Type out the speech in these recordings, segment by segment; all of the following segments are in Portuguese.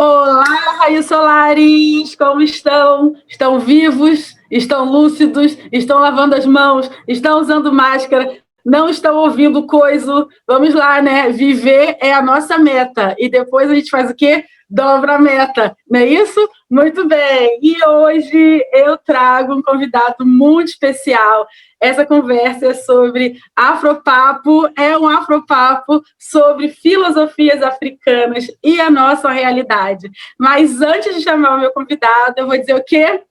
Olá, raios solares! Como estão? Estão vivos? Estão lúcidos? Estão lavando as mãos? Estão usando máscara? Não estão ouvindo coiso? Vamos lá, né? Viver é a nossa meta. E depois a gente faz o quê? Dobra a meta. Não é isso? Muito bem. E hoje eu trago um convidado muito especial. Essa conversa é sobre Afropapo, é um Afropapo sobre filosofias africanas e a nossa realidade. Mas antes de chamar o meu convidado, eu vou dizer o quê?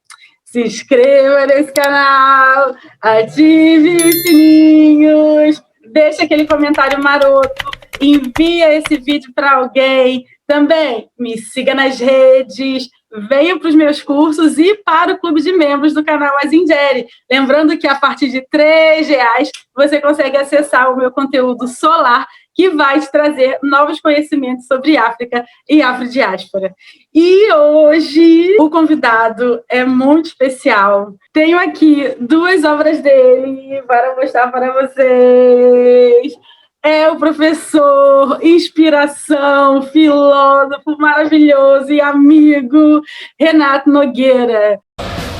Se inscreva nesse canal, ative os sininhos, deixe aquele comentário maroto, envia esse vídeo para alguém. Também me siga nas redes, venha para os meus cursos e para o clube de membros do canal Azingeri. Lembrando que a partir de R$3 você consegue acessar o meu conteúdo solar, que vai te trazer novos conhecimentos sobre África e afrodiáspora. E hoje o convidado é muito especial. Tenho aqui duas obras dele para mostrar para vocês. É o professor, inspiração, filósofo maravilhoso e amigo Renato Nogueira.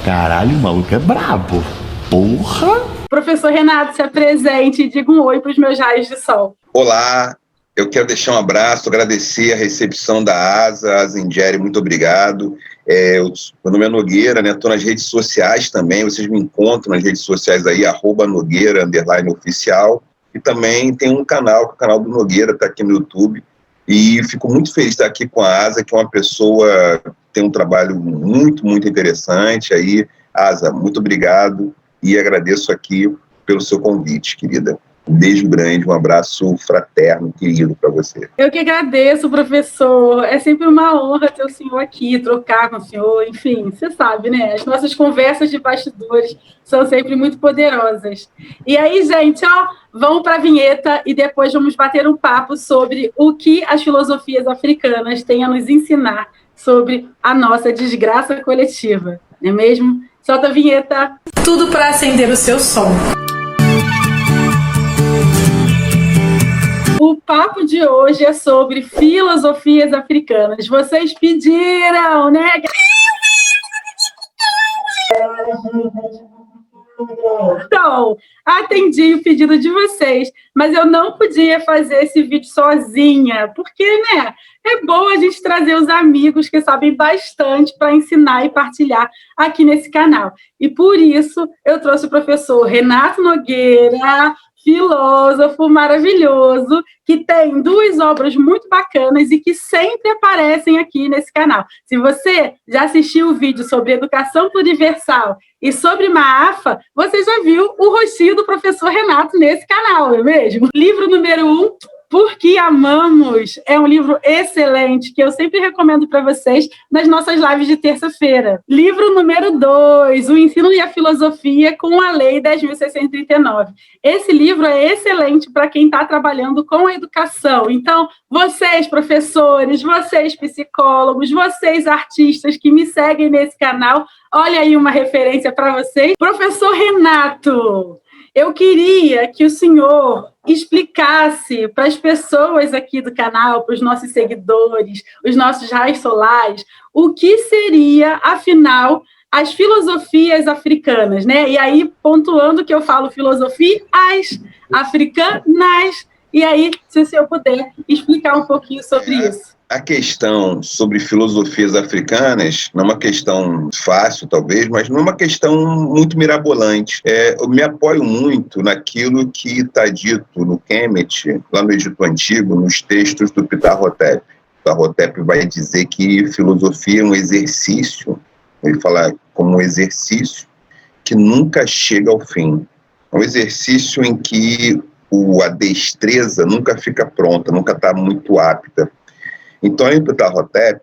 Caralho, o maluco é brabo. Porra! Professor Renato, se apresente e diga um oi para os meus raios de sol. Olá, eu quero deixar um abraço, agradecer a recepção da Azingeri, muito obrigado. Meu nome é Nogueira, né? Estou nas redes sociais também, vocês me encontram nas redes sociais aí, @Nogueira, _oficial. E também tem um canal, o canal do Nogueira, está aqui no YouTube. E fico muito feliz de estar aqui com a Asa, que é uma pessoa que tem um trabalho muito, muito interessante. Aí, Asa, muito obrigado e agradeço aqui pelo seu convite, querida. Um beijo grande, um abraço fraterno, querido, para você. Eu que agradeço, professor. É sempre uma honra ter o senhor aqui, trocar com o senhor. Enfim, você sabe, né? As nossas conversas de bastidores são sempre muito poderosas. E aí, gente, ó, vamos para a vinheta e depois vamos bater um papo sobre o que as filosofias africanas têm a nos ensinar sobre a nossa desgraça coletiva. Não é mesmo? Solta a vinheta. Tudo para acender o seu som. O papo de hoje é sobre filosofias africanas. Vocês pediram, né? Então, atendi o pedido de vocês, mas eu não podia fazer esse vídeo sozinha, porque, né, é bom a gente trazer os amigos que sabem bastante para ensinar e partilhar aqui nesse canal. E por isso eu trouxe o professor Renato Nogueira, filósofo maravilhoso, que tem duas obras muito bacanas e que sempre aparecem aqui nesse canal. Se você já assistiu o vídeo sobre educação pluriversal e sobre Maafa, você já viu o rostinho do professor Renato nesse canal, não é mesmo? Livro número 1, Porque Amamos, é um livro excelente, que eu sempre recomendo para vocês nas nossas lives de terça-feira. Livro número 2, O Ensino e a Filosofia com a Lei 10.639. Esse livro é excelente para quem está trabalhando com a educação. Então, vocês, professores, vocês, psicólogos, vocês, artistas que me seguem nesse canal, olha aí uma referência para vocês. Professor Renato, eu queria que o senhor explicasse para as pessoas aqui do canal, para os nossos seguidores, os nossos raios solares, o que seria, afinal, as filosofias africanas, né? E aí, pontuando que eu falo filosofias africanas, e aí, se o senhor puder explicar um pouquinho sobre isso. A questão sobre filosofias africanas não é uma questão fácil, talvez, mas não é uma questão muito mirabolante. Eu me apoio muito naquilo que está dito no Kemet, lá no Egito Antigo, nos textos do Ptah-hotep. Ptah-hotep vai dizer que filosofia é um exercício, ele fala como um exercício que nunca chega ao fim. É um exercício em que a destreza nunca fica pronta, nunca está muito apta. Então, em Ptah-hotep,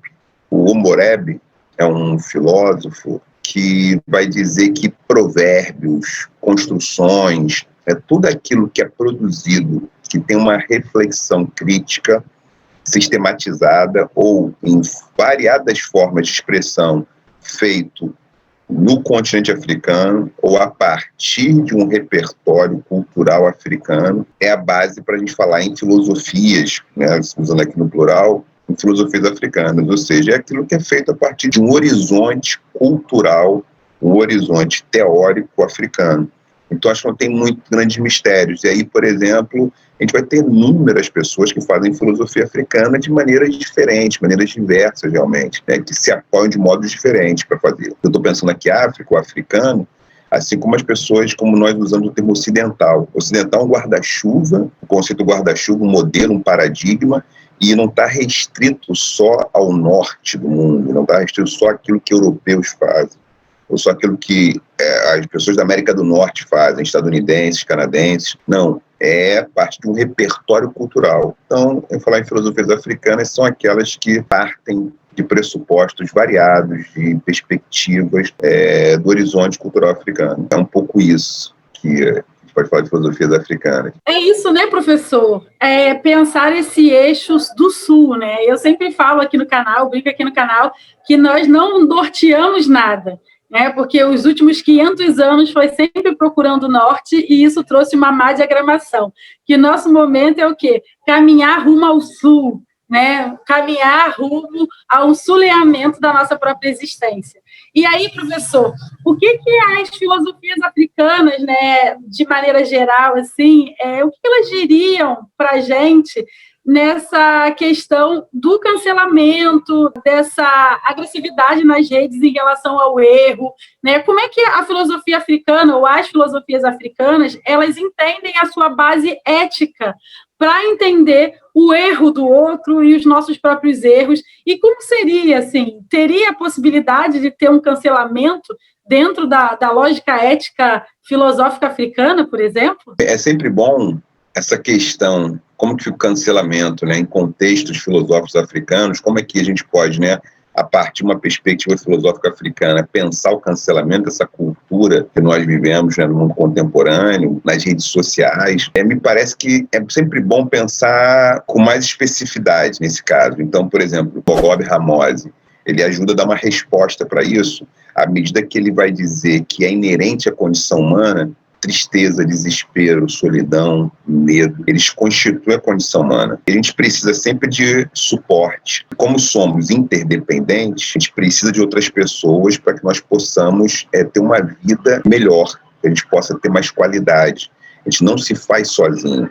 o Omoreb é um filósofo que vai dizer que provérbios, construções, tudo aquilo que é produzido, que tem uma reflexão crítica sistematizada ou em variadas formas de expressão feito no continente africano ou a partir de um repertório cultural africano, é a base para a gente falar em filosofias, né, usando aqui no plural, em filosofias africanas, ou seja, é aquilo que é feito a partir de um horizonte cultural, um horizonte teórico africano. Então, acho que não tem muito grandes mistérios. E aí, por exemplo, a gente vai ter inúmeras pessoas que fazem filosofia africana de maneiras diferentes, maneiras diversas, realmente, né, que se apoiam de modos diferentes para fazer. Eu estou pensando aqui, África, o africano, assim como as pessoas, como nós usamos o termo ocidental. Ocidental é um guarda-chuva, o conceito guarda-chuva, um modelo, um paradigma, e não está restrito só ao norte do mundo, não está restrito só àquilo que europeus fazem, ou só aquilo que as pessoas da América do Norte fazem, estadunidenses, canadenses. Não, é parte de um repertório cultural. Então, eu falar em filosofias africanas, são aquelas que partem de pressupostos variados, de perspectivas do horizonte cultural africano. É um pouco isso que a gente pode falar de filosofias africanas. É isso, né, professor? Pensar esse eixo do sul, né? Eu sempre falo aqui no canal, brinco aqui no canal, que nós não norteamos nada, né? Porque os últimos 500 anos foi sempre procurando o norte e isso trouxe uma má diagramação. Que nosso momento é o quê? Caminhar rumo ao sul, né? Caminhar rumo ao ensuleamento da nossa própria existência. E aí, professor, o que as filosofias africanas, né, de maneira geral, assim, o que elas diriam para a gente nessa questão do cancelamento, dessa agressividade nas redes em relação ao erro, né? Como é que a filosofia africana, ou as filosofias africanas, elas entendem a sua base ética para entender o erro do outro e os nossos próprios erros? E como seria, assim, teria a possibilidade de ter um cancelamento dentro da lógica ética filosófica africana, por exemplo? É sempre bom essa questão, como que o cancelamento, né, em contextos filosóficos africanos, como é que a gente pode, né, a partir de uma perspectiva filosófica africana, pensar o cancelamento, essa cultura que nós vivemos, né, no mundo contemporâneo, nas redes sociais. Me parece que é sempre bom pensar com mais especificidade nesse caso. Então, por exemplo, o Bob Ramose, ele ajuda a dar uma resposta para isso, à medida que ele vai dizer que é inerente à condição humana tristeza, desespero, solidão, medo, eles constituem a condição humana. A gente precisa sempre de suporte. Como somos interdependentes, a gente precisa de outras pessoas para que nós possamos ter uma vida melhor, que a gente possa ter mais qualidade. A gente não se faz sozinho.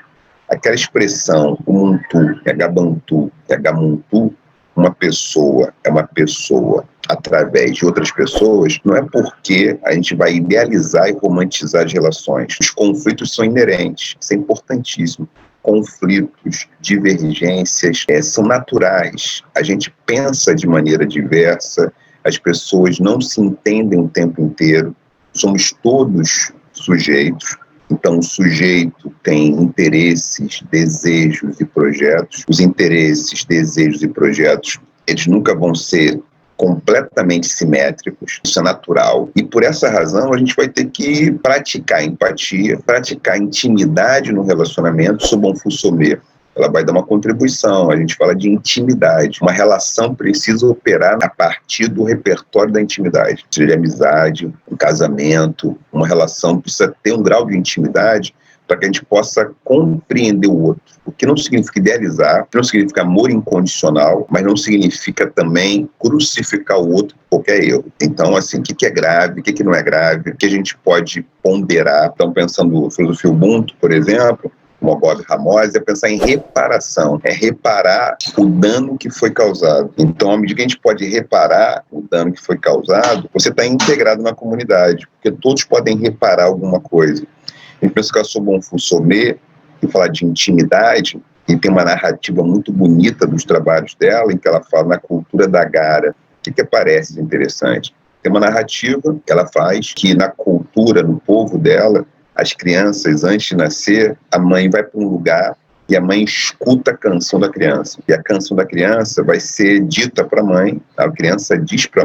Aquela expressão, Umuntu, Gabantu, Gamuntu, uma pessoa é uma pessoa através de outras pessoas, não é porque a gente vai idealizar e romantizar as relações. Os conflitos são inerentes, isso é importantíssimo. Conflitos, divergências são naturais. A gente pensa de maneira diversa, as pessoas não se entendem o tempo inteiro, somos todos sujeitos. Então, o sujeito tem interesses, desejos e projetos. Os interesses, desejos e projetos, eles nunca vão ser completamente simétricos, isso é natural. E por essa razão, a gente vai ter que praticar empatia, praticar intimidade no relacionamento. Sou bom Fusomé, ela vai dar uma contribuição. A gente fala de intimidade. Uma relação precisa operar a partir do repertório da intimidade. Seja de amizade, um casamento, uma relação precisa ter um grau de intimidade para que a gente possa compreender o outro. O que não significa idealizar, o que não significa amor incondicional, mas não significa também crucificar o outro por qualquer erro. Então, assim, o que é grave, o que não é grave, o que a gente pode ponderar. Então, pensando no filosofia Ubuntu, por exemplo, como Bob Ramose, é pensar em reparação, é reparar o dano que foi causado. Então, à medida que a gente pode reparar o dano que foi causado, você está integrado na comunidade, porque todos podem reparar alguma coisa. A gente pensa que a Sobon Fusomé, que fala de intimidade, e tem uma narrativa muito bonita dos trabalhos dela, em que ela fala na cultura da Gara. O que aparece interessante? Tem uma narrativa que ela faz, que na cultura, no povo dela, as crianças, antes de nascer, a mãe vai para um lugar e a mãe escuta a canção da criança. E a canção da criança vai ser dita para a mãe, a criança diz para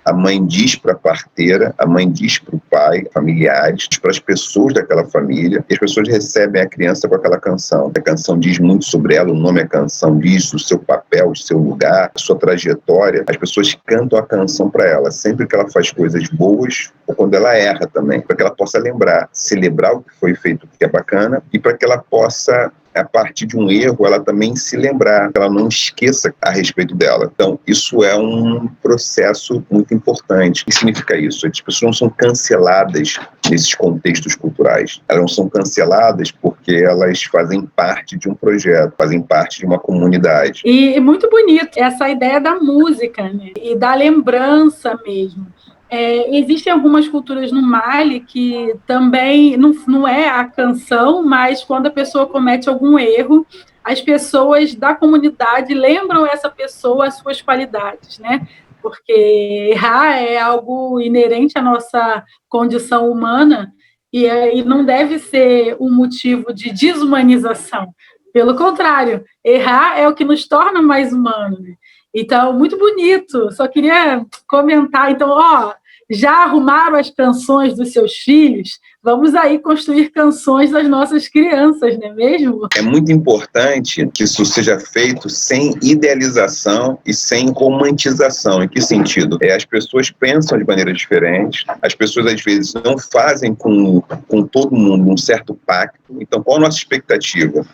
a mãe diz para a parteira, a mãe diz para o pai, familiares, para as pessoas daquela família, e as pessoas recebem a criança com aquela canção. A canção diz muito sobre ela, o nome da canção diz o seu papel, o seu lugar, a sua trajetória. As pessoas cantam a canção para ela, sempre que ela faz coisas boas ou quando ela erra também, para que ela possa lembrar, celebrar o que foi feito, que é bacana, e para que ela possa a partir de um erro, ela também se lembrar, que ela não esqueça a respeito dela. Então, isso é um processo muito importante. O que significa isso? As pessoas não são canceladas nesses contextos culturais. Elas não são canceladas porque elas fazem parte de um projeto, fazem parte de uma comunidade. E muito bonito essa ideia da música, né? E da lembrança mesmo. Existem algumas culturas no Mali que também não é a canção, mas quando a pessoa comete algum erro, as pessoas da comunidade lembram essa pessoa as suas qualidades, né? Porque errar é algo inerente à nossa condição humana e não deve ser um motivo de desumanização. Pelo contrário, errar é o que nos torna mais humanos. Então, muito bonito. Só queria comentar. Então, já arrumaram as canções dos seus filhos? Vamos aí construir canções das nossas crianças, não é mesmo? É muito importante que isso seja feito sem idealização e sem romantização. Em que sentido? As pessoas pensam de maneira diferente, as pessoas às vezes não fazem com todo mundo um certo pacto. Então, qual a nossa expectativa?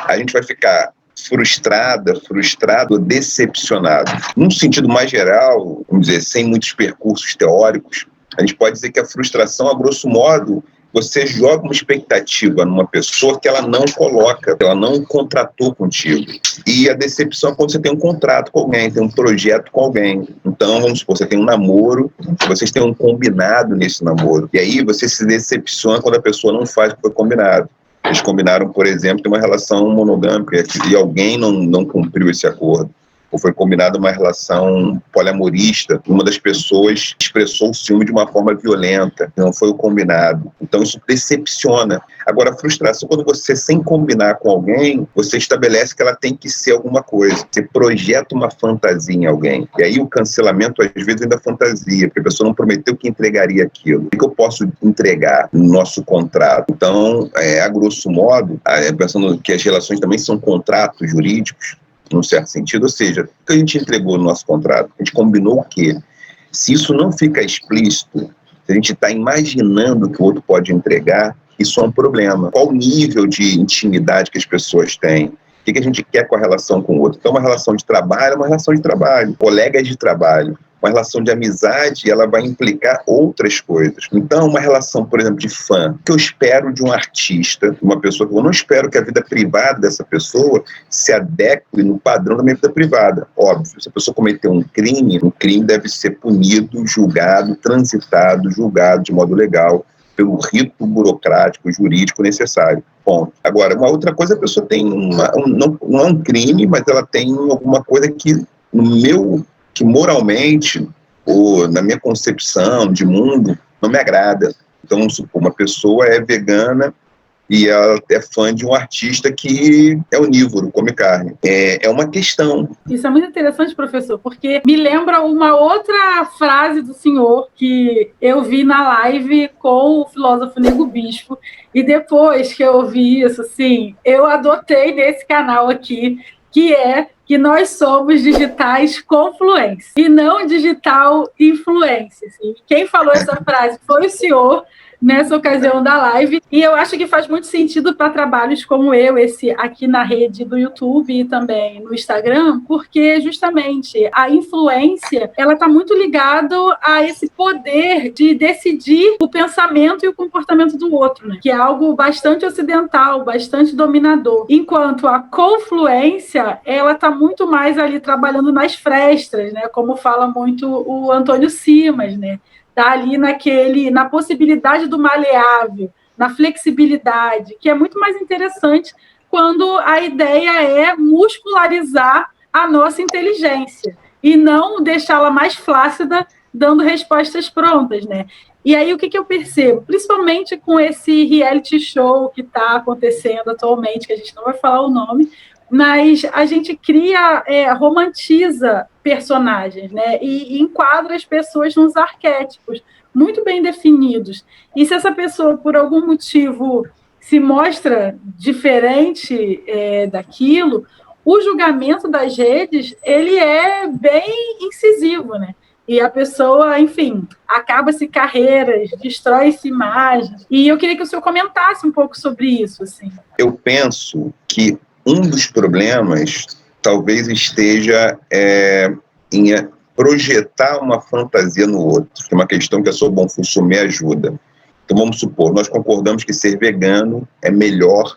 A gente vai ficar frustrado, decepcionado. Num sentido mais geral, vamos dizer, sem muitos percursos teóricos, a gente pode dizer que a frustração, a grosso modo, você joga uma expectativa numa pessoa que ela não coloca, que ela não contratou contigo. E a decepção é quando você tem um contrato com alguém, tem um projeto com alguém. Então, vamos supor, você tem um namoro, vocês têm um combinado nesse namoro. E aí você se decepciona quando a pessoa não faz o que foi combinado. Eles combinaram, por exemplo, ter uma relação monogâmica e alguém não cumpriu esse acordo. Ou foi combinada uma relação poliamorista, uma das pessoas expressou o ciúme de uma forma violenta, não foi o combinado. Então isso decepciona. Agora, a frustração, quando você, sem combinar com alguém, você estabelece que ela tem que ser alguma coisa. Você projeta uma fantasia em alguém. E aí o cancelamento, às vezes, vem da fantasia, porque a pessoa não prometeu que entregaria aquilo. O que eu posso entregar no nosso contrato? Então, a grosso modo, pensando que as relações também são contratos jurídicos, num certo sentido, ou seja, o que a gente entregou no nosso contrato? A gente combinou o quê? Se isso não fica explícito, se a gente está imaginando o que o outro pode entregar, isso é um problema. Qual o nível de intimidade que as pessoas têm? O que a gente quer com a relação com o outro? Então, uma relação de trabalho é uma relação de trabalho, colegas de trabalho. Uma relação de amizade, ela vai implicar outras coisas. Então, uma relação, por exemplo, de fã, que eu espero de um artista, uma pessoa que eu não espero que a vida privada dessa pessoa se adeque no padrão da minha vida privada. Óbvio, se a pessoa cometeu um crime deve ser punido, julgado, transitado, julgado de modo legal, pelo rito burocrático, jurídico necessário. Ponto. Agora, uma outra coisa, a pessoa tem não é um crime, mas ela tem alguma coisa que que moralmente, ou na minha concepção de mundo, não me agrada. Então, vamos supor, uma pessoa é vegana e ela é fã de um artista que é onívoro, come carne. É uma questão. Isso é muito interessante, professor, porque me lembra uma outra frase do senhor que eu vi na live com o filósofo Nego Bispo, e depois que eu ouvi isso, assim, eu adotei nesse canal aqui, que é que nós somos digitais confluentes e não digital influências. E quem falou essa frase foi o senhor nessa ocasião da live, e eu acho que faz muito sentido para trabalhos como esse aqui na rede do YouTube e também no Instagram, porque justamente a influência, ela está muito ligada a esse poder de decidir o pensamento e o comportamento do outro, né? Que é algo bastante ocidental, bastante dominador. Enquanto a confluência, ela está muito mais ali trabalhando nas frestas, né? Como fala muito o Antônio Simas, né? Está ali na possibilidade do maleável, na flexibilidade, que é muito mais interessante quando a ideia é muscularizar a nossa inteligência e não deixá-la mais flácida, dando respostas prontas, né? E aí o que eu percebo? Principalmente com esse reality show que está acontecendo atualmente, que a gente não vai falar o nome, mas a gente cria, romantiza personagens, né? E enquadra as pessoas nos arquétipos muito bem definidos. E se essa pessoa, por algum motivo, se mostra diferente daquilo, o julgamento das redes, ele é bem incisivo, né? E a pessoa, enfim, acaba-se carreiras, destrói-se imagens. E eu queria que o senhor comentasse um pouco sobre isso, assim. Eu penso que um dos problemas talvez esteja em projetar uma fantasia no outro. É uma questão que a Sou Bom Fusso me ajuda. Então, vamos supor, nós concordamos que ser vegano é melhor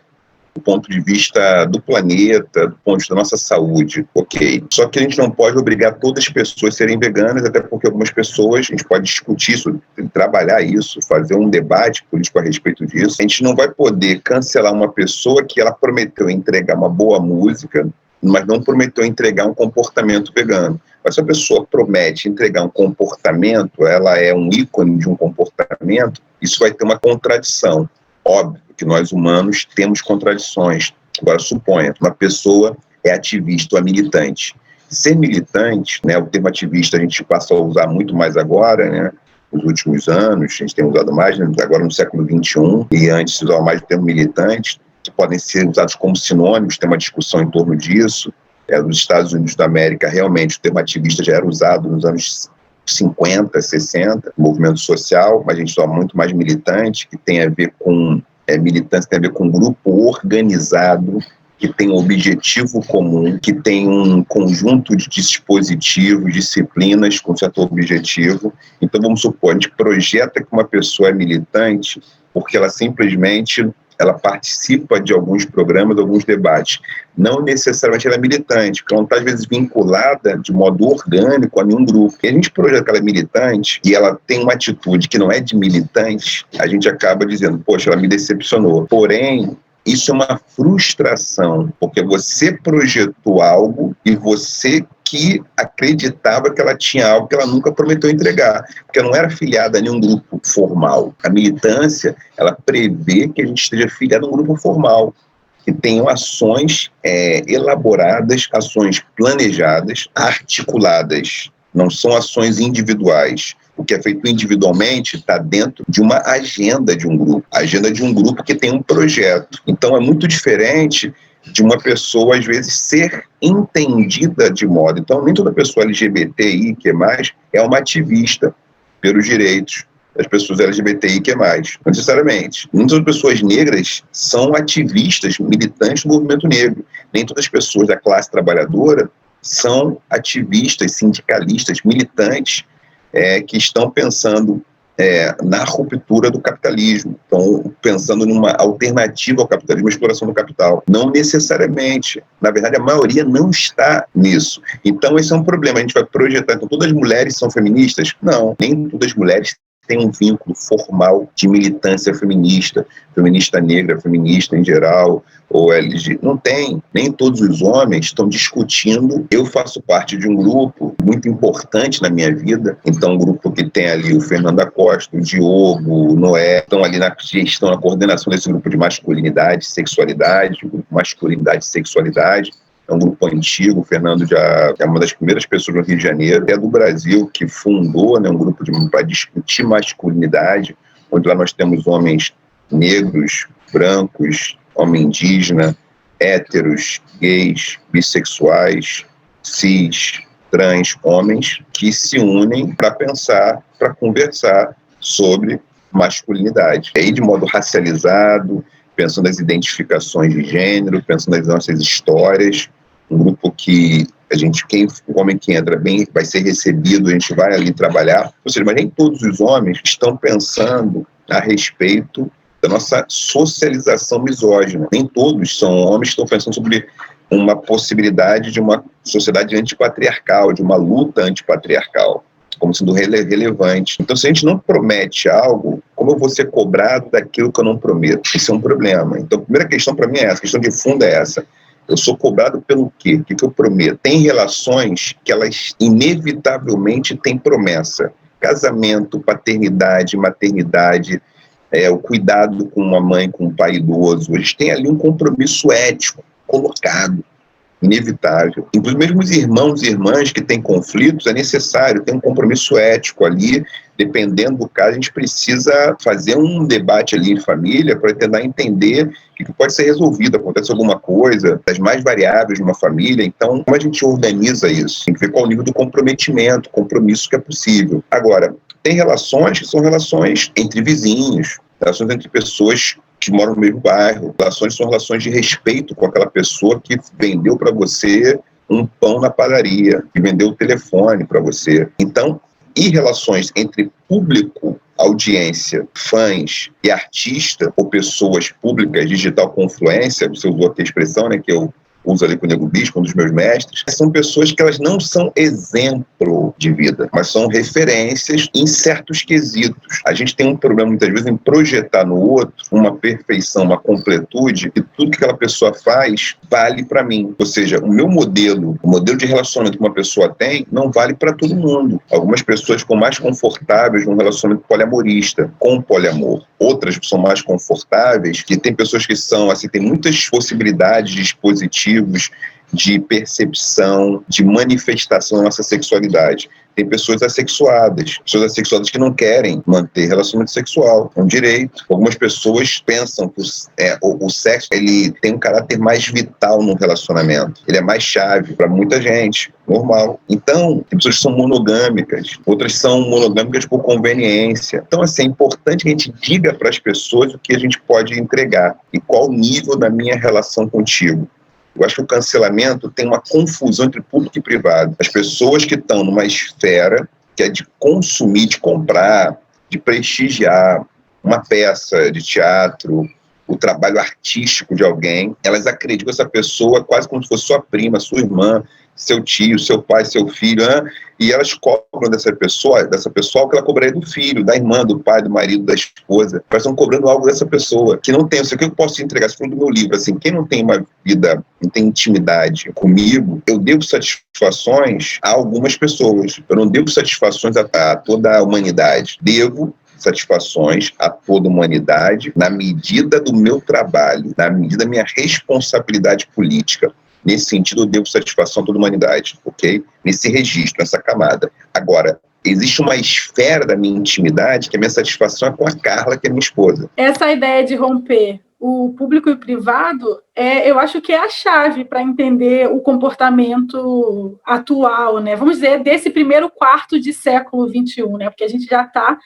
do ponto de vista do planeta, do ponto de vista da nossa saúde, ok. Só que a gente não pode obrigar todas as pessoas a serem veganas, até porque algumas pessoas, a gente pode discutir isso, trabalhar isso, fazer um debate político a respeito disso. A gente não vai poder cancelar uma pessoa que ela prometeu entregar uma boa música, mas não prometeu entregar um comportamento vegano. Mas se a pessoa promete entregar um comportamento, ela é um ícone de um comportamento, isso vai ter uma contradição. Óbvio que nós humanos temos contradições. Agora, suponha, uma pessoa é ativista ou é militante. Ser militante, né, o termo ativista a gente passa a usar muito mais agora, né, nos últimos anos, a gente tem usado mais, né, agora no século XXI, e antes se usava mais o termo militante, que podem ser usados como sinônimos, tem uma discussão em torno disso. Nos Estados Unidos da América, realmente, o termo ativista já era usado nos anos 50, 60, movimento social, mas a gente fala muito mais militante, que tem a ver com militância, tem a ver com um grupo organizado, que tem um objetivo comum, que tem um conjunto de dispositivos, disciplinas com certo objetivo. Então, vamos supor, a gente projeta que uma pessoa é militante porque ela simplesmente ela participa de alguns programas, de alguns debates. Não necessariamente ela é militante, porque ela não está, às vezes, vinculada de modo orgânico a nenhum grupo. E a gente projeta que ela é militante e ela tem uma atitude que não é de militante, a gente acaba dizendo, poxa, ela me decepcionou. Porém, isso é uma frustração, porque você projetou algo e você que acreditava que ela tinha algo que ela nunca prometeu entregar, porque não era filiada a nenhum grupo formal. A militância, ela prevê que a gente esteja filiado a um grupo formal, que tenham ações elaboradas, ações planejadas, articuladas, não são ações individuais. O que é feito individualmente está dentro de uma agenda de um grupo, a agenda de um grupo que tem um projeto. Então é muito diferente de uma pessoa, às vezes, ser entendida de modo... Então, nem toda pessoa LGBTI, que mais, é uma ativista pelos direitos das pessoas LGBTI, que mais. Não necessariamente. Nem todas as pessoas negras são ativistas, militantes do movimento negro. Nem todas as pessoas da classe trabalhadora são ativistas, sindicalistas, militantes, que estão pensando na ruptura do capitalismo, estão pensando numa alternativa ao capitalismo, a exploração do capital. Não necessariamente. Na verdade, a maioria não está nisso. Então, esse é um problema. A gente vai projetar, então, todas as mulheres são feministas? Não, nem todas as mulheres têm um vínculo formal de militância feminista, feminista negra, feminista em geral, ou LG. Não tem. Nem todos os homens estão discutindo. Eu faço parte de um grupo muito importante na minha vida, então um grupo que tem ali o Fernando Acosta, o Diogo, o Noé, estão ali na gestão, na coordenação desse grupo de masculinidade, sexualidade, o grupo masculinidade e sexualidade. É um grupo antigo, o Fernando já é uma das primeiras pessoas no Rio de Janeiro, é do Brasil, que fundou, né, um grupo para discutir masculinidade, onde lá nós temos homens negros, brancos, homem indígena, héteros, gays, bissexuais, cis, trans, homens, que se unem para pensar, para conversar sobre masculinidade. E aí, de modo racializado, pensando nas identificações de gênero, pensando nas nossas histórias, um grupo que o homem que entra bem vai ser recebido, a gente vai ali trabalhar. Ou seja, mas nem todos os homens estão pensando a respeito da nossa socialização misógina. Nem todos são homens que estão pensando sobre uma possibilidade de uma sociedade antipatriarcal, de uma luta antipatriarcal, como sendo relevante. Então, se a gente não promete algo, como eu vou ser cobrado daquilo que eu não prometo? Isso é um problema. Então, a primeira questão para mim é essa, a questão de fundo é essa. Eu sou cobrado pelo quê? O que eu prometo? Tem relações que elas inevitavelmente têm promessa. Casamento, paternidade, maternidade, o cuidado com uma mãe, com um pai idoso. A gente tem ali um compromisso ético colocado. inevitável. Inclusive, mesmo os irmãos e irmãs que têm conflitos, é necessário ter um compromisso ético ali. Dependendo do caso, a gente precisa fazer um debate ali em família para tentar entender o que pode ser resolvido. Acontece alguma coisa, das mais variáveis de uma família, então como a gente organiza isso? Tem que ver qual o nível do comprometimento, compromisso que é possível. Agora, tem relações que são relações entre vizinhos, relações entre pessoas que moram no mesmo bairro, relações são relações de respeito com aquela pessoa que vendeu para você um pão na padaria, que vendeu o telefone para você. Então, e relações entre público, audiência, fãs e artista, ou pessoas públicas, digital confluência, você usou aqui a expressão, né, que eu uso ali com o Nego Bispo, um dos meus mestres, são pessoas que elas não são exemplo de vida, mas são referências em certos quesitos. A gente tem um problema, muitas vezes, em projetar no outro uma perfeição, uma completude, e tudo que aquela pessoa faz vale para mim. Ou seja, o meu modelo, o modelo de relacionamento que uma pessoa tem, não vale para todo mundo. Algumas pessoas ficam mais confortáveis num relacionamento poliamorista, com poliamor. Outras são mais confortáveis, e tem pessoas que são, assim, tem muitas possibilidades, dispositivos, de percepção, de manifestação da nossa sexualidade. Tem pessoas assexuadas que não querem manter relacionamento sexual, é um direito. Algumas pessoas pensam que o sexo ele tem um caráter mais vital no relacionamento, ele é mais chave para muita gente, normal. Então, tem pessoas que são monogâmicas, outras são monogâmicas por conveniência. Então, assim, é importante que a gente diga para as pessoas o que a gente pode entregar e qual o nível da minha relação contigo. Eu acho que o cancelamento tem uma confusão entre público e privado. As pessoas que estão numa esfera que é de consumir, de comprar, de prestigiar uma peça de teatro, o trabalho artístico de alguém, elas acreditam que essa pessoa quase como se fosse sua prima, sua irmã, seu tio, seu pai, seu filho, né? E elas cobram dessa pessoa o que ela cobraria do filho, da irmã, do pai, do marido, da esposa. Elas estão cobrando algo dessa pessoa que não tem. O que eu posso entregar? Você falou do meu livro, assim, quem não tem uma vida, não tem intimidade comigo, eu devo satisfações a algumas pessoas. Eu não devo satisfações a toda a humanidade. Devo satisfações a toda a humanidade na medida do meu trabalho, na medida da minha responsabilidade política. Nesse sentido, eu devo satisfação a toda a humanidade, ok? Nesse registro, nessa camada. Agora, existe uma esfera da minha intimidade que a minha satisfação é com a Carla, que é minha esposa. Essa ideia de romper o público e o privado, eu acho que é a chave para entender o comportamento atual, né? Vamos dizer, desse primeiro quarto de século XXI, né? Porque a gente já está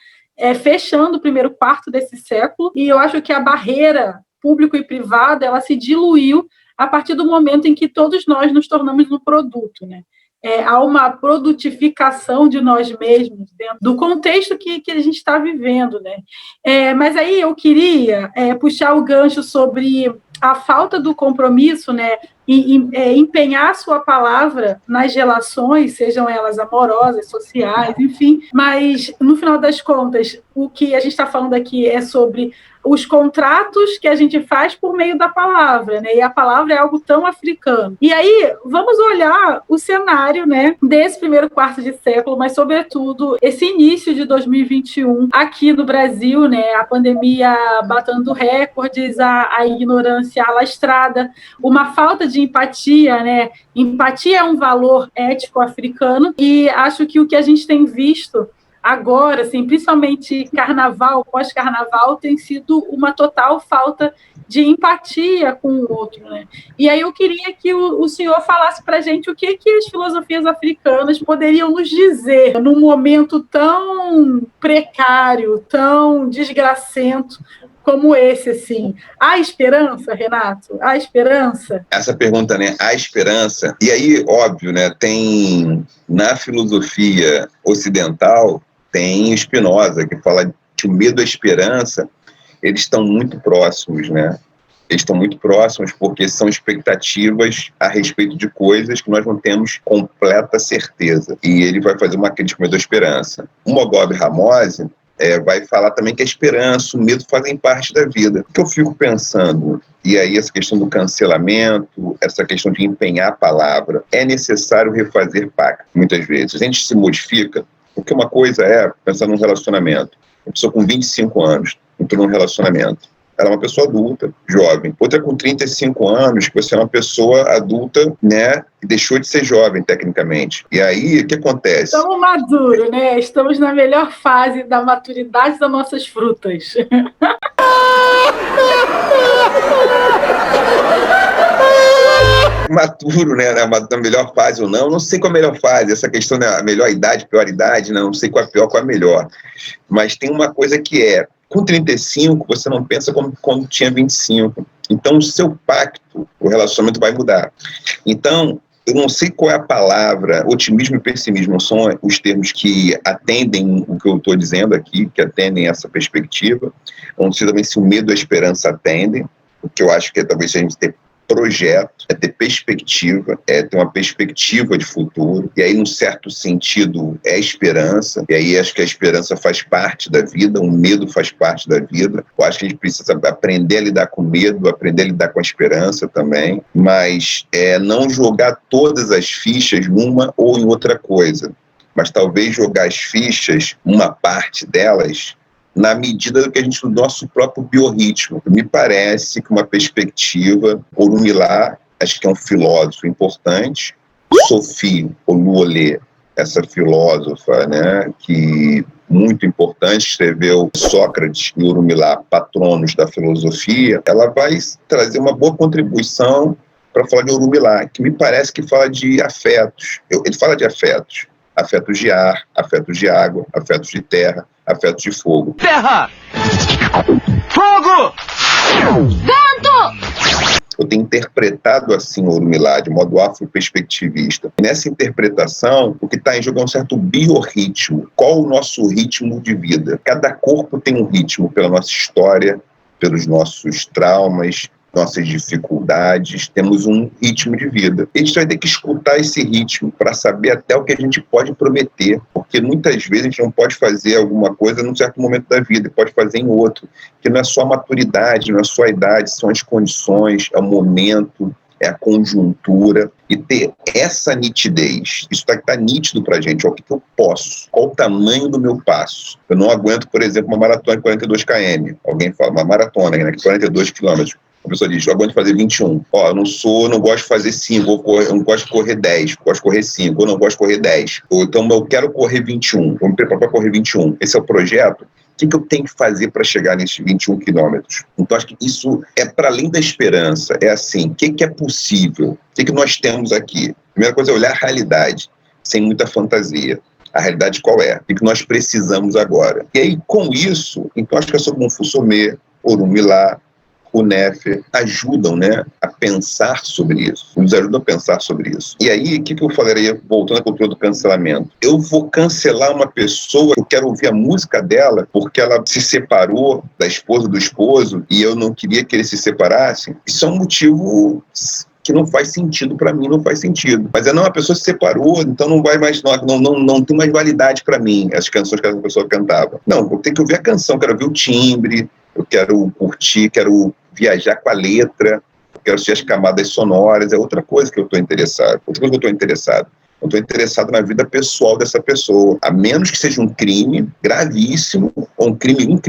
fechando o primeiro quarto desse século, e eu acho que a barreira público e privado, ela se diluiu a partir do momento em que todos nós nos tornamos um produto, né? Há uma produtificação de nós mesmos dentro do contexto que a gente está vivendo, né? Mas aí eu queria puxar o gancho sobre a falta do compromisso, né? E empenhar sua palavra nas relações, sejam elas amorosas, sociais, enfim. Mas, no final das contas, o que a gente está falando aqui é sobre os contratos que a gente faz por meio da palavra, né? E a palavra é algo tão africano. E aí, vamos olhar o cenário, né, desse primeiro quarto de século, mas, sobretudo, esse início de 2021 aqui no Brasil, né? A pandemia batendo recordes, a ignorância alastrada, uma falta de empatia, né? Empatia é um valor ético africano, e acho que o que a gente tem visto agora, assim, principalmente carnaval, pós-carnaval, tem sido uma total falta de empatia com o outro, né? E aí eu queria que o senhor falasse para a gente o que as filosofias africanas poderiam nos dizer num momento tão precário, tão desgracento como esse, assim. Há esperança, Renato? Há esperança? Essa pergunta, né? Há esperança? E aí, óbvio, né? Tem, na filosofia ocidental, tem Spinoza, que fala que o medo e a esperança, eles estão muito próximos, né? Eles estão muito próximos porque são expectativas a respeito de coisas que nós não temos completa certeza. E ele vai fazer uma crítica ao medo e a esperança. O Moghob Ramose vai falar também que a esperança, o medo fazem parte da vida. O que eu fico pensando, e aí essa questão do cancelamento, essa questão de empenhar a palavra, é necessário refazer pacto, muitas vezes. A gente se modifica, porque uma coisa é pensar num relacionamento. Uma pessoa com 25 anos entrou num relacionamento. ela é uma pessoa adulta, jovem. Outra com 35 anos, que você é uma pessoa adulta, né, que deixou de ser jovem, tecnicamente. E aí, o que acontece? Estamos maduros, né? Estamos na melhor fase da maturidade das nossas frutas. Maturo, né? Na melhor fase ou não sei qual é a melhor fase, essa questão da melhor idade, pior idade, não sei qual é a pior, qual é a melhor. Mas tem uma coisa que com 35, você não pensa como quando tinha 25. Então, o seu pacto, o relacionamento vai mudar. Então, eu não sei qual é a palavra, otimismo e pessimismo são os termos que atendem o que eu estou dizendo aqui, que atendem essa perspectiva. Eu não sei também se o medo e a esperança atendem, o que eu acho que talvez a gente ter projeto, ter perspectiva, ter uma perspectiva de futuro, e aí, num certo sentido, é esperança, e aí acho que a esperança faz parte da vida, o medo faz parte da vida. Eu acho que a gente precisa aprender a lidar com medo, aprender a lidar com a esperança também, mas não jogar todas as fichas numa ou em outra coisa, mas talvez jogar as fichas, uma parte delas, na medida do que do nosso próprio biorritmo. Me parece que uma perspectiva, Orunmila, acho que é um filósofo importante, Sophie Oluole, essa filósofa, né, que muito importante, escreveu Sócrates e Orunmila, patronos da filosofia, ela vai trazer uma boa contribuição para falar de Orunmila, que me parece que fala de afetos. Ele fala de afetos. Afetos de ar, afetos de água, afetos de terra, afetos de fogo. Terra! Fogo! Vento! Eu tenho interpretado assim o Orunmila, de modo afro-perspectivista. E nessa interpretação, o que está em jogo é um certo biorritmo. Qual o nosso ritmo de vida? Cada corpo tem um ritmo pela nossa história, pelos nossos traumas, nossas dificuldades, temos um ritmo de vida. A gente vai ter que escutar esse ritmo para saber até o que a gente pode prometer, porque muitas vezes a gente não pode fazer alguma coisa num certo momento da vida, pode fazer em outro, que não é só a maturidade, não é só a idade, são as condições, é o momento, é a conjuntura, e ter essa nitidez, isso tá nítido pra gente, o que eu posso, qual o tamanho do meu passo. Eu não aguento, por exemplo, uma maratona de 42 km, alguém fala, uma maratona, né, 42 km, a pessoa diz, eu aguento fazer 21. Eu não gosto de fazer 5, eu não gosto de correr 10, gosto de correr 5, eu não gosto de correr 10. Ou então eu quero correr 21, vou me preparar para correr 21. Esse é o projeto. O que eu tenho que fazer para chegar nesses 21 quilômetros? Então, acho que isso é para além da esperança. É assim, o que é possível? O que nós temos aqui? A primeira coisa é olhar a realidade, sem muita fantasia. A realidade qual é? O que nós precisamos agora? E aí, com isso, então acho que é sobre Mufusomê, Orunmila, o Nefer ajudam, né, a pensar sobre isso, nos ajudam a pensar sobre isso. E aí, o que eu falaria, voltando à cultura do cancelamento? Eu vou cancelar uma pessoa, eu quero ouvir a música dela, porque ela se separou da esposa do esposo, e eu não queria que eles se separassem. Isso é um motivo que não faz sentido para mim, não faz sentido. Mas a pessoa se separou, então não vai mais, não tem mais validade para mim, as canções que essa pessoa cantava. Não, eu tenho que ouvir a canção, quero ouvir o timbre, eu quero curtir, quero viajar com a letra, eu quero assistir as camadas sonoras, é outra coisa que eu estou interessado. Outra coisa que eu estou interessado. Eu estou interessado na vida pessoal dessa pessoa, a menos que seja um crime gravíssimo, ou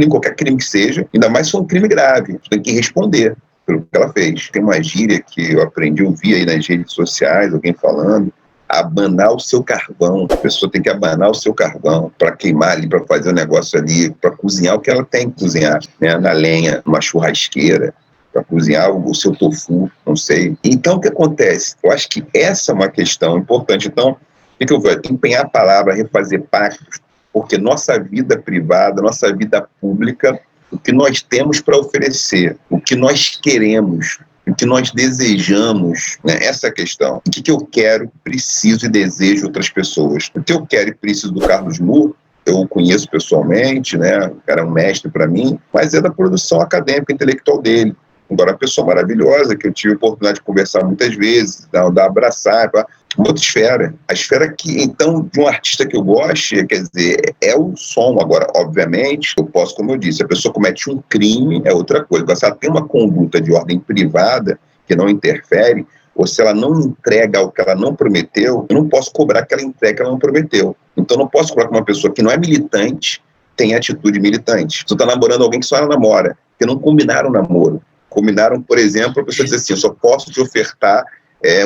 qualquer crime que seja, ainda mais se for um crime grave, você tem que responder pelo que ela fez. Tem uma gíria que eu aprendi a ouvir aí nas redes sociais, alguém falando, abanar o seu carvão. A pessoa tem que abanar o seu carvão para queimar ali, para fazer o negócio ali, para cozinhar o que ela tem que cozinhar, né? Na lenha, numa churrasqueira, para cozinhar o seu tofu, não sei. Então, o que acontece? Eu acho que essa é uma questão importante. Então, o que eu vou? Empenhar a palavra, refazer pactos, porque nossa vida privada, nossa vida pública, o que nós temos para oferecer, o que nós queremos, o que nós desejamos, né? Essa é a questão. O que eu quero, preciso e desejo outras pessoas. O que eu quero e preciso do Carlos Moore, eu o conheço pessoalmente, né? O cara é um mestre para mim, mas é da produção acadêmica intelectual dele. Agora, uma pessoa maravilhosa, que eu tive a oportunidade de conversar muitas vezes, abraçar, uma outra esfera. A esfera que, então, de um artista que eu goste, quer dizer, é o som. Agora, obviamente, eu posso, como eu disse, a pessoa comete um crime, é outra coisa. Agora, se ela tem uma conduta de ordem privada, que não interfere, ou se ela não entrega o que ela não prometeu, eu não posso cobrar que ela entregue o que ela não prometeu. Então, eu não posso cobrar que uma pessoa que não é militante tenha atitude militante. Se você está namorando alguém que só ela namora, porque não combinaram namoro. Combinaram, por exemplo, a pessoa dizer assim, eu só posso te ofertar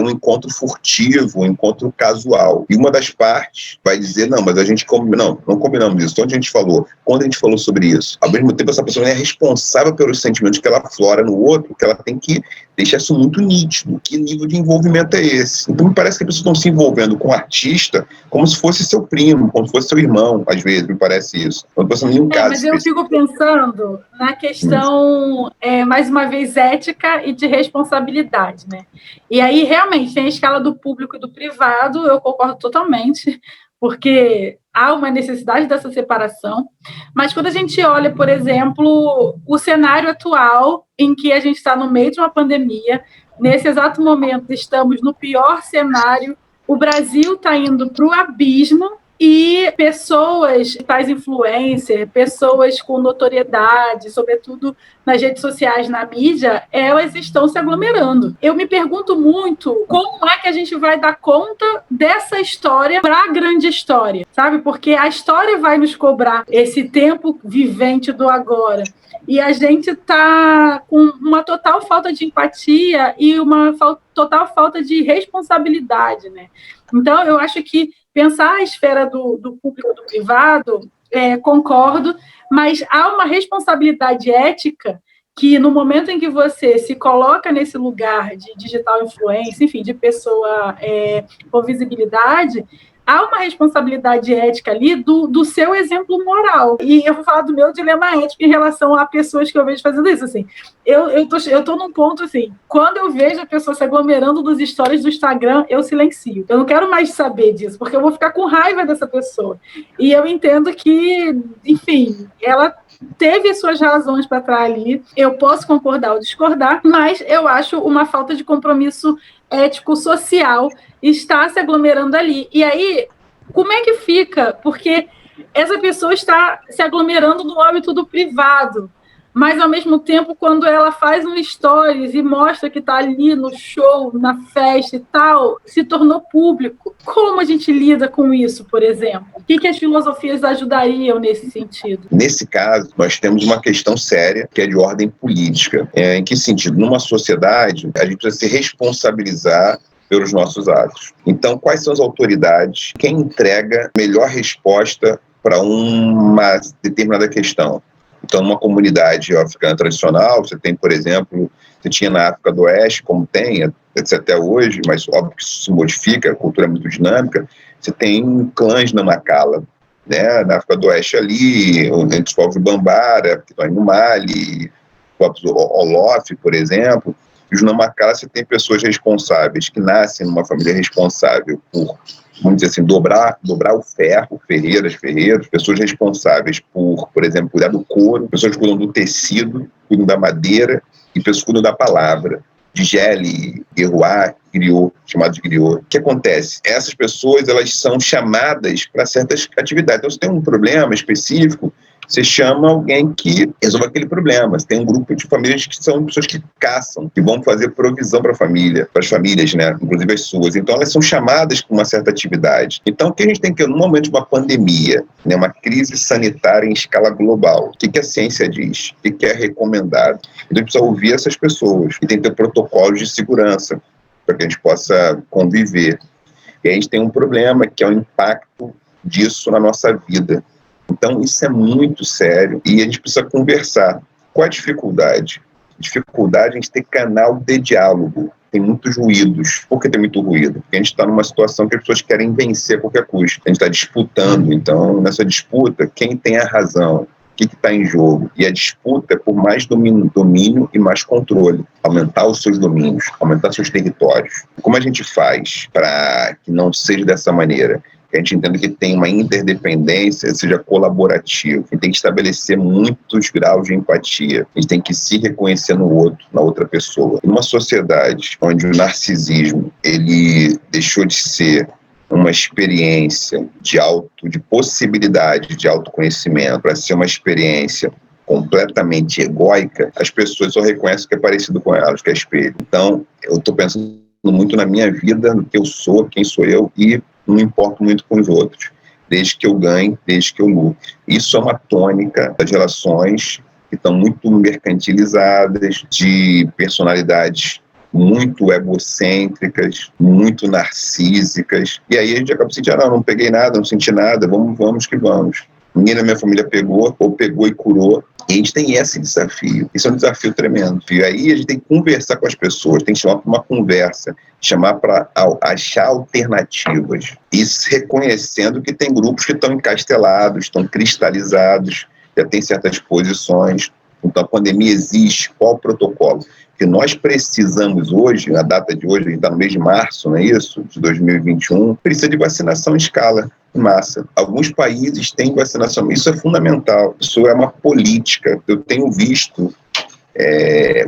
um encontro furtivo, um encontro casual. E uma das partes vai dizer, não, mas a gente não combinamos isso. Onde a gente falou? Quando a gente falou sobre isso? Ao mesmo tempo, essa pessoa é responsável pelos sentimentos que ela aflora no outro, que ela tem que deixar isso muito nítido. Que nível de envolvimento é esse? Então, me parece que as pessoas estão se envolvendo com o artista como se fosse seu primo, como se fosse seu irmão, às vezes, me parece isso. Não estou pensando em nenhum caso mas eu fico pensando na questão, mais uma vez, ética e de responsabilidade, né? E aí, realmente, tem a escala do público e do privado, eu concordo totalmente, porque há uma necessidade dessa separação, mas quando a gente olha, por exemplo, o cenário atual, em que a gente está no meio de uma pandemia, nesse exato momento estamos no pior cenário, o Brasil está indo para o abismo, e pessoas, tais influencers, pessoas com notoriedade, sobretudo nas redes sociais, na mídia, elas estão se aglomerando. Eu me pergunto muito como é que a gente vai dar conta dessa história para a grande história, sabe? Porque a história vai nos cobrar esse tempo vivente do agora. E a gente está com uma total falta de empatia e uma total falta de responsabilidade, né? Então, eu acho que pensar a esfera do público e do privado, concordo, mas há uma responsabilidade ética que, no momento em que você se coloca nesse lugar de digital influencer, enfim, de pessoa com visibilidade, há uma responsabilidade ética ali do seu exemplo moral. E eu vou falar do meu dilema ético em relação a pessoas que eu vejo fazendo isso. Assim, eu tô num ponto assim, quando eu vejo a pessoa se aglomerando nos stories do Instagram, eu silencio. Eu não quero mais saber disso, porque eu vou ficar com raiva dessa pessoa. E eu entendo que, enfim, ela teve as suas razões para estar ali. Eu posso concordar ou discordar, mas eu acho uma falta de compromisso ético, social, está se aglomerando ali. E aí, como é que fica? Porque essa pessoa está se aglomerando no âmbito do privado, mas, ao mesmo tempo, quando ela faz um stories e mostra que está ali no show, na festa e tal, se tornou público. Como a gente lida com isso, por exemplo? O que as filosofias ajudariam nesse sentido? Nesse caso, nós temos uma questão séria, que é de ordem política. Em que sentido? Numa sociedade, a gente precisa se responsabilizar pelos nossos atos. Então, quais são as autoridades? Quem entrega a melhor resposta para uma determinada questão? Então, numa comunidade africana tradicional, você tem, por exemplo, você tinha na África do Oeste, como tem até hoje, mas óbvio que isso se modifica, a cultura é muito dinâmica, você tem clãs na Nacala, né? Na África do Oeste ali, entre os povos Bambara, que estão aí no Mali, os povos Olof, por exemplo, e os Namacala você tem pessoas responsáveis, que nascem numa família responsável por, vamos dizer assim, dobrar o ferro, ferreiros, pessoas responsáveis por exemplo, cuidar do couro, pessoas que cuidam do tecido, cuidam da madeira, e pessoas que cuidam da palavra, de Gele, Guerroir, griot, chamado de griot. O que acontece? Essas pessoas, elas são chamadas para certas atividades. Então, se tem um problema específico, você chama alguém que resolve aquele problema. Você tem um grupo de famílias que são pessoas que caçam, que vão fazer provisão para a família, para as famílias, né? Inclusive as suas. Então, elas são chamadas para uma certa atividade. Então, o que a gente tem que, no momento de uma pandemia, né, uma crise sanitária em escala global, o que a ciência diz? O que é recomendado? Então, a gente precisa ouvir essas pessoas e tem que ter protocolos de segurança para que a gente possa conviver. E a gente tem um problema, que é o impacto disso na nossa vida. Então, isso é muito sério e a gente precisa conversar. Qual a dificuldade? Dificuldade é a gente ter canal de diálogo. Tem muitos ruídos. Por que tem muito ruído? Porque a gente está numa situação que as pessoas querem vencer a qualquer custo. A gente está disputando. Então, nessa disputa, quem tem a razão? O que está em jogo? E a disputa é por mais domínio e mais controle. Aumentar os seus domínios, aumentar seus territórios. Como a gente faz para que não seja dessa maneira? Que a gente entenda que tem uma interdependência, seja colaborativa, que tem que estabelecer muitos graus de empatia, a gente tem que se reconhecer no outro, na outra pessoa. Numa sociedade onde o narcisismo ele deixou de ser uma experiência de possibilidade de autoconhecimento para ser uma experiência completamente egóica, as pessoas só reconhecem o que é parecido com elas, que é espelho. Então, eu estou pensando muito na minha vida, no que eu sou, quem sou eu, e não me importo muito com os outros, desde que eu ganhe, desde que eu lute. Isso é uma tônica das relações que estão muito mercantilizadas, de personalidades muito egocêntricas, muito narcísicas, e aí a gente acaba sentindo, não peguei nada, não senti nada, vamos que vamos. Ninguém da minha família pegou, ou pegou e curou. E a gente tem esse desafio. Isso é um desafio tremendo. E aí a gente tem que conversar com as pessoas, tem que chamar para uma conversa, chamar para achar alternativas. E reconhecendo que tem grupos que estão encastelados, estão cristalizados, já tem certas posições. Então a pandemia existe, qual o protocolo? Que nós precisamos hoje, na data de hoje, a gente está no mês de março, não é isso? De 2021, precisa de vacinação em escala, em massa. Alguns países têm vacinação, isso é fundamental, isso é uma política. Eu tenho visto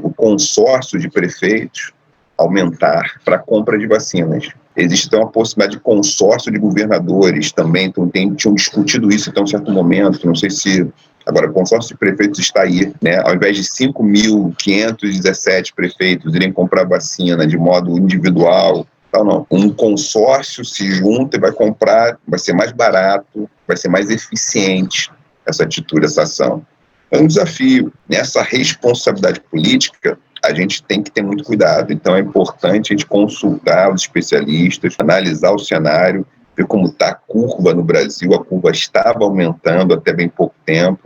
o consórcio de prefeitos aumentar para a compra de vacinas. Existe até uma possibilidade de consórcio de governadores também, então tinham discutido isso até um certo momento, não sei se... Agora, o consórcio de prefeitos está aí, né? Ao invés de 5.517 prefeitos irem comprar vacina de modo individual, não. Um consórcio se junta e vai comprar, vai ser mais barato, vai ser mais eficiente essa atitude, essa ação. É um desafio. Nessa responsabilidade política, a gente tem que ter muito cuidado. Então, é importante a gente consultar os especialistas, analisar o cenário, ver como está a curva no Brasil. A curva estava aumentando até bem pouco tempo.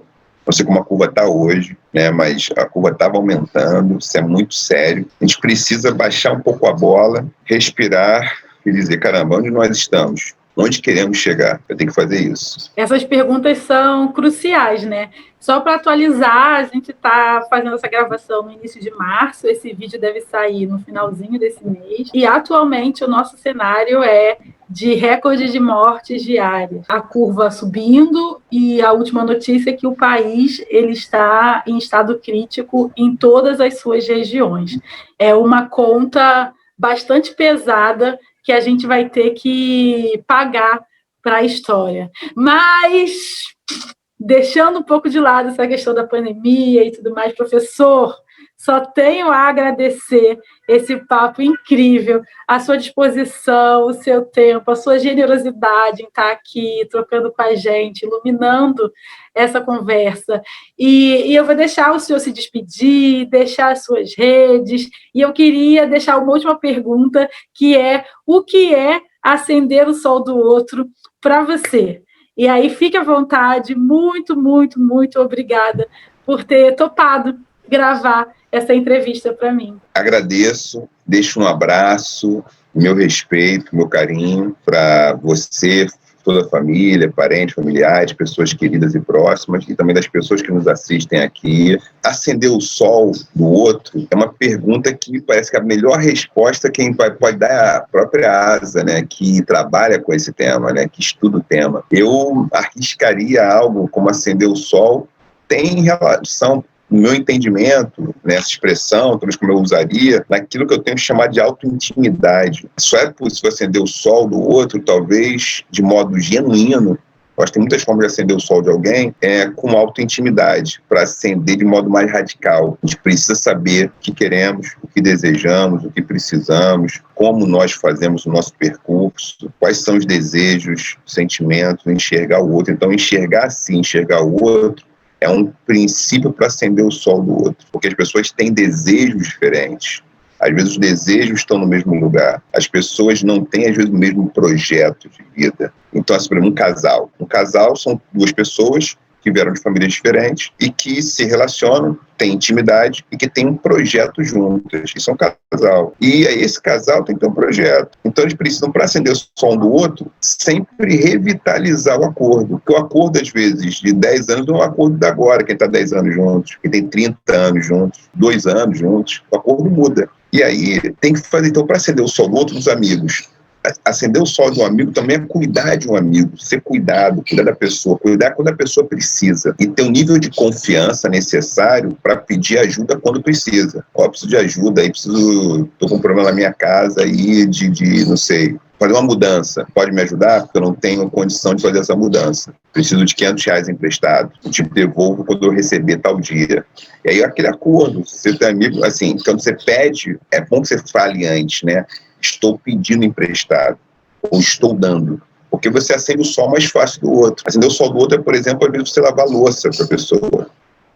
Não sei como a curva está hoje, né, mas a curva estava aumentando, isso é muito sério. A gente precisa baixar um pouco a bola, respirar e dizer, caramba, onde nós estamos? Onde queremos chegar? Eu tenho que fazer isso. Essas perguntas são cruciais, né? Só para atualizar, a gente está fazendo essa gravação no início de março, esse vídeo deve sair no finalzinho desse mês, e atualmente o nosso cenário é de recorde de mortes diárias. A curva subindo, e a última notícia é que o país ele está em estado crítico em todas as suas regiões. É uma conta bastante pesada que a gente vai ter que pagar para a história. Mas, deixando um pouco de lado essa questão da pandemia e tudo mais, professor, só tenho a agradecer esse papo incrível, a sua disposição, o seu tempo, a sua generosidade em estar aqui, trocando com a gente, iluminando essa conversa. E eu vou deixar o senhor se despedir, deixar as suas redes, e eu queria deixar uma última pergunta, que é: o que é acender o sol do outro para você? E aí, fique à vontade, muito, muito, muito obrigada por ter topado gravar essa entrevista para mim. Agradeço, deixo um abraço, meu respeito, meu carinho para você, toda a família, parentes, familiares, pessoas queridas e próximas, e também das pessoas que nos assistem aqui. Acender o sol do outro é uma pergunta que me parece que a melhor resposta quem pode dar é a própria Asa, né, que trabalha com esse tema, né, que estuda o tema. Eu arriscaria algo como acender o sol, tem relação, no meu entendimento, nessa expressão, talvez como eu usaria, naquilo que eu tenho que chamar de autointimidade. Só é possível acender o sol do outro, talvez, de modo genuíno. Eu acho que tem muitas formas de acender o sol de alguém, com autointimidade, para acender de modo mais radical. A gente precisa saber o que queremos, o que desejamos, o que precisamos, como nós fazemos o nosso percurso, quais são os desejos, sentimentos, enxergar o outro. Então, enxergar assim, enxergar o outro, é um princípio para acender o sol do outro, porque as pessoas têm desejos diferentes. Às vezes os desejos estão no mesmo lugar. As pessoas não têm, às vezes, o mesmo projeto de vida. Então, assim, por exemplo, um casal são duas pessoas que vieram de famílias diferentes e que se relacionam, têm intimidade e que têm um projeto juntas, que são casal. E aí esse casal tem que ter um projeto. Então eles precisam, para acender o som do outro, sempre revitalizar o acordo. Porque o acordo, às vezes, de 10 anos não é um acordo de agora, quem está 10 anos juntos, quem tem 30 anos juntos, 2 anos juntos, o acordo muda. E aí tem que fazer, então, para acender o sol do outro, dos amigos. Acender o sol de um amigo também é cuidar de um amigo, ser cuidado, cuidar da pessoa, cuidar quando a pessoa precisa e ter um nível de confiança necessário para pedir ajuda quando precisa. Preciso de ajuda, aí estou com um problema na minha casa aí não sei, fazer uma mudança, pode me ajudar? Porque eu não tenho condição de fazer essa mudança. Preciso de R$500 emprestado, eu te devolvo quando eu receber tal dia. E aí aquele acordo, você tem amigo, assim, quando você pede, é bom que você fale antes, né? Estou pedindo emprestado, ou estou dando, porque você acende o sol mais fácil do outro. Acender o sol do outro é, por exemplo, às vezes você lavar a louça para a pessoa,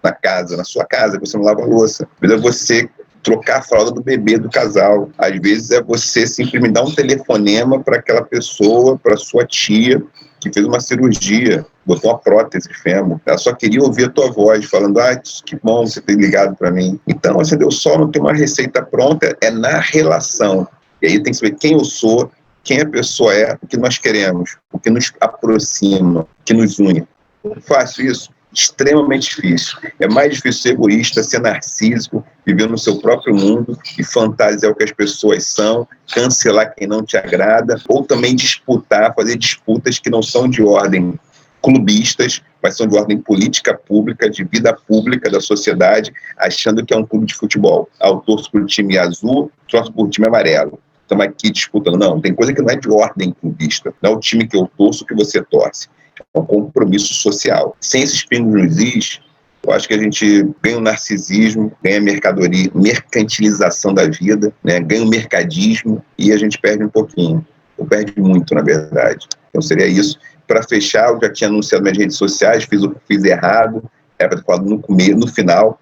na casa, na sua casa, que você não lava a louça. Às vezes é você trocar a fralda do bebê do casal. Às vezes é você simplesmente dar um telefonema para aquela pessoa, para sua tia, que fez uma cirurgia, botou uma prótese de fêmur. Ela só queria ouvir a tua voz, falando, que bom você ter ligado para mim. Então, acender o sol não tem uma receita pronta, é na relação. E aí tem que saber quem eu sou, quem a pessoa é, o que nós queremos, o que nos aproxima, o que nos une. Como faço isso? Extremamente difícil. É mais difícil ser egoísta, ser narcísico, viver no seu próprio mundo e fantasiar o que as pessoas são, cancelar quem não te agrada, ou também disputar, fazer disputas que não são de ordem clubistas, mas são de ordem política pública, de vida pública da sociedade, achando que é um clube de futebol. Eu torço por time azul, torço por time amarelo. Estamos aqui disputando. Não, tem coisa que não é de ordem clubista. Não é o time que eu torço que você torce. É um compromisso social. Sem esses pingos nos is, eu acho que a gente ganha o narcisismo, ganha a mercadoria, mercantilização da vida, né? Ganha o mercadismo e a gente perde um pouquinho. Ou perde muito, na verdade. Então seria isso. Para fechar, eu já tinha anunciado nas redes sociais, fiz errado, era para ter falado no começo, no final,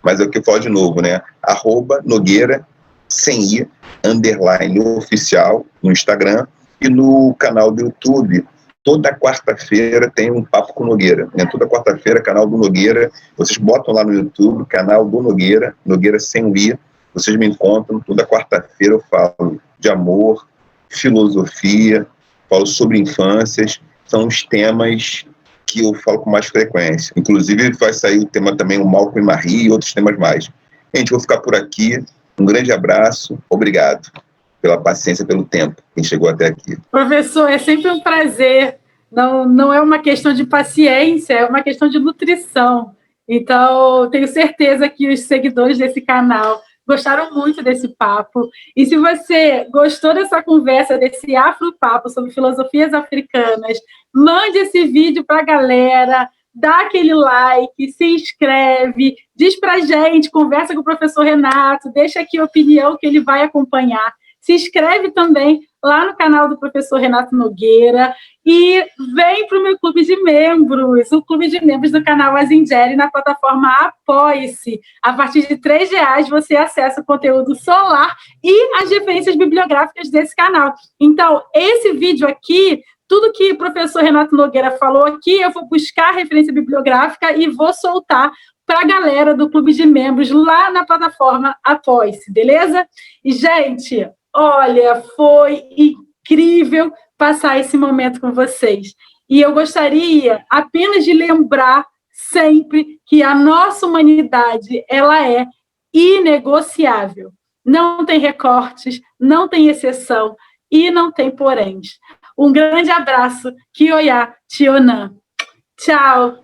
mas é o que eu falo de novo, né? @Nogueira, sem i, _oficial, no Instagram e no canal do YouTube. Toda quarta-feira tem um Papo com Nogueira, né? Toda quarta-feira, canal do Nogueira. Vocês botam lá no YouTube, canal do Nogueira, Nogueira sem o i. Vocês me encontram. Toda quarta-feira eu falo de amor, filosofia, falo sobre infâncias. São os temas que eu falo com mais frequência. Inclusive, vai sair o tema também, o Malcolm e Marie e outros temas mais. Gente, vou ficar por aqui. Um grande abraço. Obrigado pela paciência, pelo tempo, quem chegou até aqui. Professor, é sempre um prazer. Não é uma questão de paciência, é uma questão de nutrição. Então, tenho certeza que os seguidores desse canal gostaram muito desse papo. E se você gostou dessa conversa, desse afropapo sobre filosofias africanas, mande esse vídeo para a galera, dá aquele like, se inscreve, diz pra gente, conversa com o professor Renato, deixa aqui a opinião que ele vai acompanhar. Se inscreve também lá no canal do professor Renato Nogueira e vem para o meu clube de membros, o clube de membros do canal Azingeri na plataforma Apoie-se. A partir de R$3 você acessa o conteúdo solar e as referências bibliográficas desse canal. Então, esse vídeo aqui, tudo que o professor Renato Nogueira falou aqui, eu vou buscar a referência bibliográfica e vou soltar para a galera do clube de membros lá na plataforma Apoie-se, beleza? E, gente, olha, foi incrível passar esse momento com vocês. E eu gostaria apenas de lembrar sempre que a nossa humanidade, ela é inegociável. Não tem recortes, não tem exceção e não tem poréns. Um grande abraço. Kioya Tionan. Tchau.